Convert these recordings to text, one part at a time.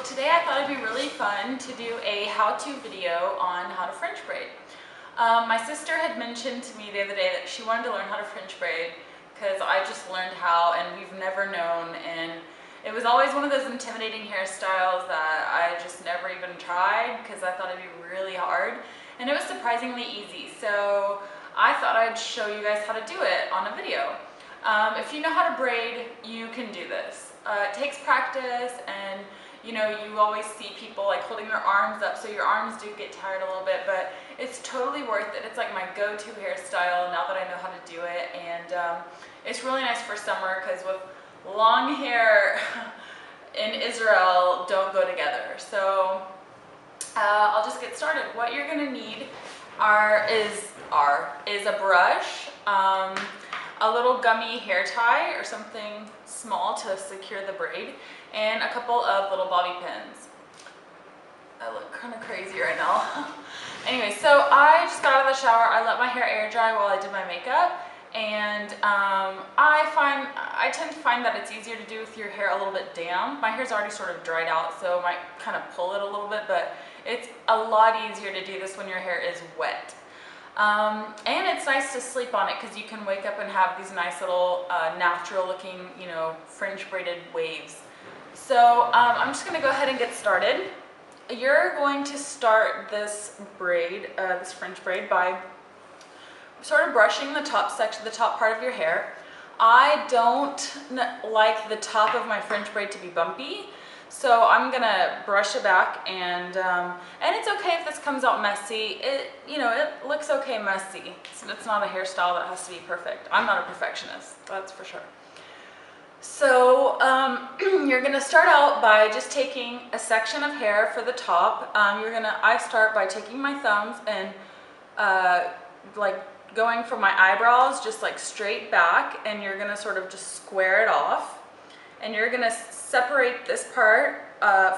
today I thought it'd be really fun to do a how-to video on how to French braid. My sister had mentioned to me the other day that she wanted to learn how to French braid because I just learned how and we've never known, and it was always one of those intimidating hairstyles that I just never even tried because I thought it'd be really hard, and it was surprisingly easy. So I thought I'd show you guys how to do it on a video. If you know how to braid, you can do this. It takes practice, and you know, you always see people like holding their arms up, so your arms do get tired a little bit, but it's totally worth it. It's like my go-to hairstyle now that I know how to do it, and it's really nice for summer because with long hair in Israel don't go together. So I'll just get started. What you're gonna need is a brush, a little gummy hair tie or something small to secure the braid, and a couple of little bobby pins. I look kind of crazy right now. Anyway, so I just got out of the shower. I let my hair air dry while I did my makeup, and I tend to find that it's easier to do with your hair a little bit damp. My hair's already sort of dried out, so I might kind of pull it a little bit, but it's a lot easier to do this when your hair is wet. And it's nice to sleep on it because you can wake up and have these nice little natural looking, you know, French braided waves. So I'm just going to go ahead and get started. You're going to start this braid, this French braid, by sort of brushing the top section, the top part of your hair. I don't like the top of my French braid to be bumpy, so I'm gonna brush it back, and it's okay if this comes out messy. It looks okay messy. It's not a hairstyle that has to be perfect. I'm not a perfectionist, that's for sure. So you're gonna start out by just taking a section of hair for the top. I start by taking my thumbs and like going from my eyebrows just like straight back, and you're gonna sort of just square it off, and you're gonna separate this part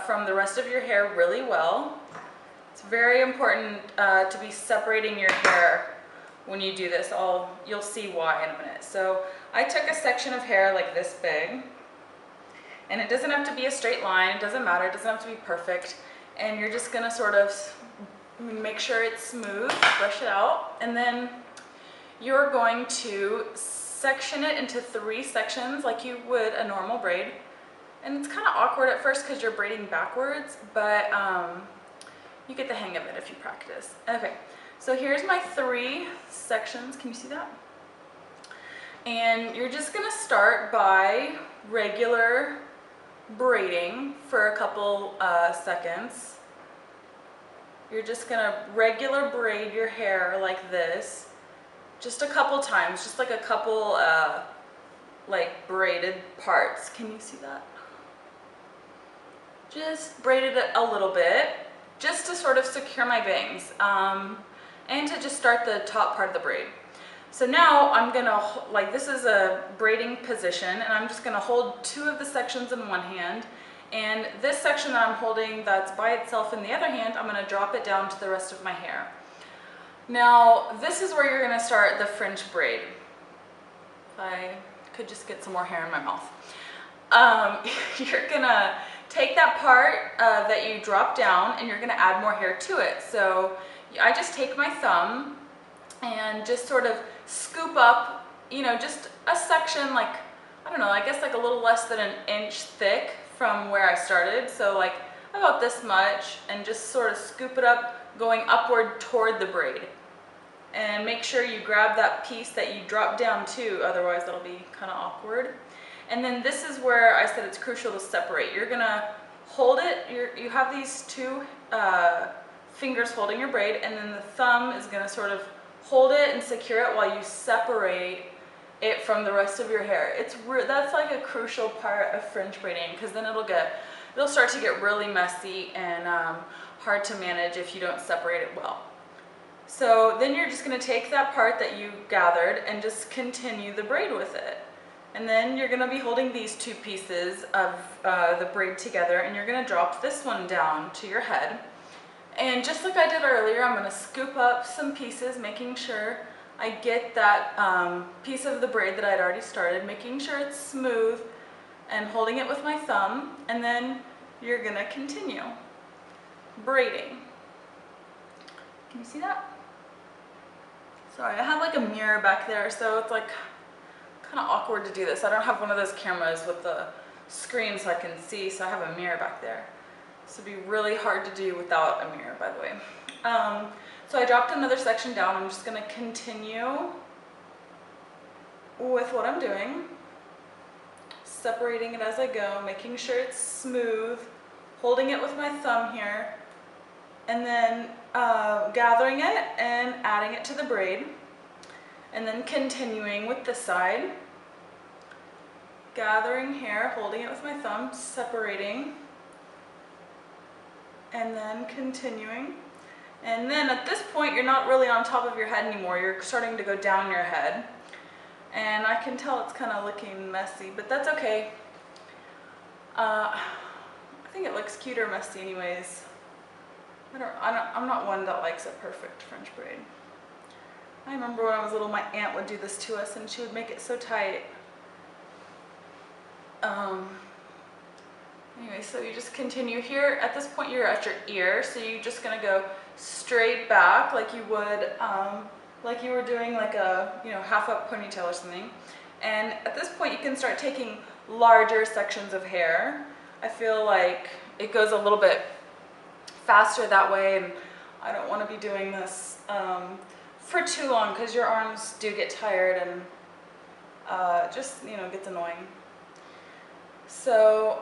from the rest of your hair really well. It's very important to be separating your hair when you do this. You'll see why in a minute. So I took a section of hair like this big, and it doesn't have to be a straight line, it doesn't matter, it doesn't have to be perfect, and you're just gonna sort of make sure it's smooth, brush it out, and then you're going to section it into 3 sections like you would a normal braid. And it's kind of awkward at first because you're braiding backwards, but you get the hang of it if you practice. Okay, so here's my 3 sections. Can you see that? And you're just gonna start by regular braiding for a couple seconds. You're just gonna regular braid your hair like this, just a couple times, just like a couple like braided parts. Can you see that? Just braided it a little bit, just to sort of secure my bangs, and to just start the top part of the braid. So now I'm gonna, this is a braiding position, and I'm just gonna hold 2 of the sections in one hand, and this section that I'm holding that's by itself in the other hand, I'm gonna drop it down to the rest of my hair. Now, this is where you're gonna start the French braid. If I could just get some more hair in my mouth. You're gonna take that part that you drop down, and you're gonna add more hair to it. So I just take my thumb and just sort of scoop up, you know, just a section, like, I don't know, I guess like a little less than an inch thick from where I started. So like about this much, and just sort of scoop it up going upward toward the braid. And make sure you grab that piece that you drop down too, otherwise that'll be kind of awkward. And then this is where I said it's crucial to separate. You're gonna hold it, you have these 2 fingers holding your braid, and then the thumb is gonna sort of hold it and secure it while you separate it from the rest of your hair. That's like a crucial part of French braiding, because then it'll start to get really messy and hard to manage if you don't separate it well. So then you're just going to take that part that you gathered and just continue the braid with it. And then you're going to be holding these 2 pieces of the braid together, and you're going to drop this one down to your head. And just like I did earlier, I'm going to scoop up some pieces, making sure I get that piece of the braid that I'd already started, making sure it's smooth, and holding it with my thumb. And then you're gonna continue braiding. Can you see that? Sorry, I have like a mirror back there, so it's like kind of awkward to do this. I don't have one of those cameras with the screen so I can see, so I have a mirror back there. This would be really hard to do without a mirror, by the way. So I dropped another section down. I'm just gonna continue with what I'm doing, separating it as I go, making sure it's smooth, holding it with my thumb here, and then gathering it and adding it to the braid, and then continuing with this side, gathering here, holding it with my thumb, separating, and then continuing. And then at this point, you're not really on top of your head anymore. You're starting to go down your head. And I can tell it's kind of looking messy, but that's okay. I think it looks cuter messy anyways. I'm not one that likes a perfect French braid. I remember when I was little, my aunt would do this to us and she would make it so tight. Anyway, so you just continue here. At this point, you're at your ear, so you're just gonna go straight back like you would, like you were doing like a, half up ponytail or something. And at this point, you can start taking larger sections of hair. I feel like it goes a little bit faster that way, and I don't want to be doing this for too long because your arms do get tired and just gets annoying. So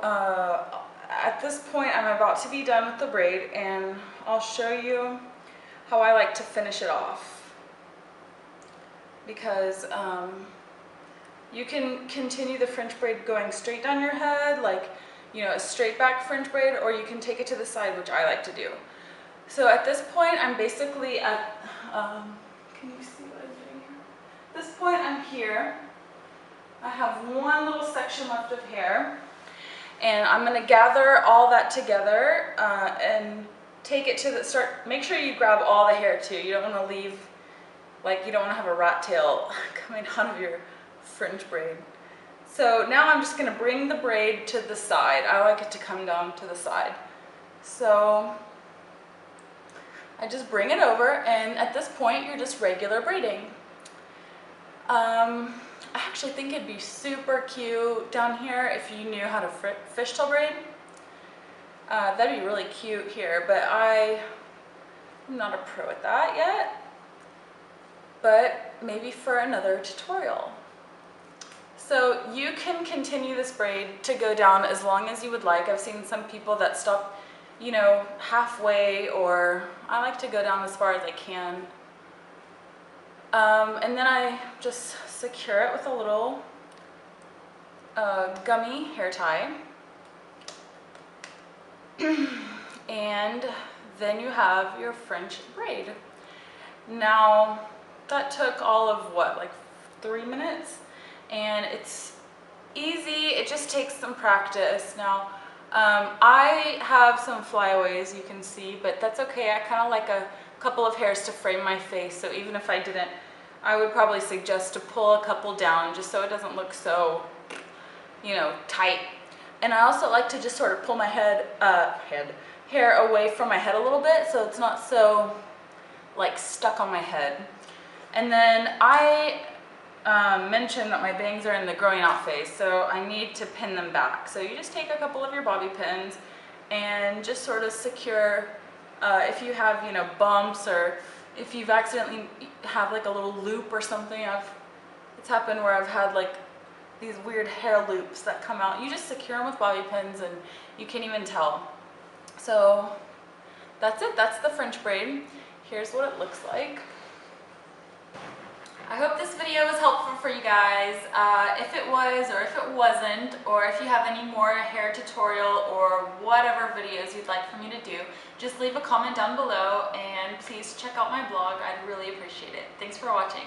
at this point, I'm about to be done with the braid, and I'll show you how I like to finish it off, because you can continue the French braid going straight down your head, like a straight back French braid, or you can take it to the side, which I like to do. So at this point, I'm basically at, can you see what I'm doing here? At this point, I'm here. I have one little section left of hair, and I'm gonna gather all that together and take it to the make sure you grab all the hair too. You don't wanna leave, you don't wanna have a rat tail coming out of your French braid. So now I'm just gonna bring the braid to the side. I like it to come down to the side. So I just bring it over, and at this point, you're just regular braiding. I actually think it'd be super cute down here if you knew how to fishtail braid. That'd be really cute here, but I'm not a pro at that yet. But maybe for another tutorial. So you can continue this braid to go down as long as you would like. I've seen some people that stop, halfway, or I like to go down as far as I can. And then I just secure it with a little gummy hair tie. And then you have your French braid. Now, that took all of what, like 3 minutes? And it's easy, it just takes some practice. Now, I have some flyaways, you can see, but that's okay. I kind of like a couple of hairs to frame my face, so even if I didn't, I would probably suggest to pull a couple down just so it doesn't look so, tight. And I also like to just sort of pull my hair away from my head a little bit so it's not so stuck on my head. And then I mentioned that my bangs are in the growing out phase, so I need to pin them back. So you just take a couple of your bobby pins and just sort of secure, if you have, bumps, or if you've accidentally have a little loop or something. It's happened where I've had these weird hair loops that come out. You just secure them with bobby pins and you can't even tell. So that's it, that's the French braid. Here's what it looks like. I hope this video was helpful for you guys. If it was, or if it wasn't, or if you have any more hair tutorial or whatever videos you'd like for me to do, just leave a comment down below, and please check out my blog. I'd really appreciate it. Thanks for watching.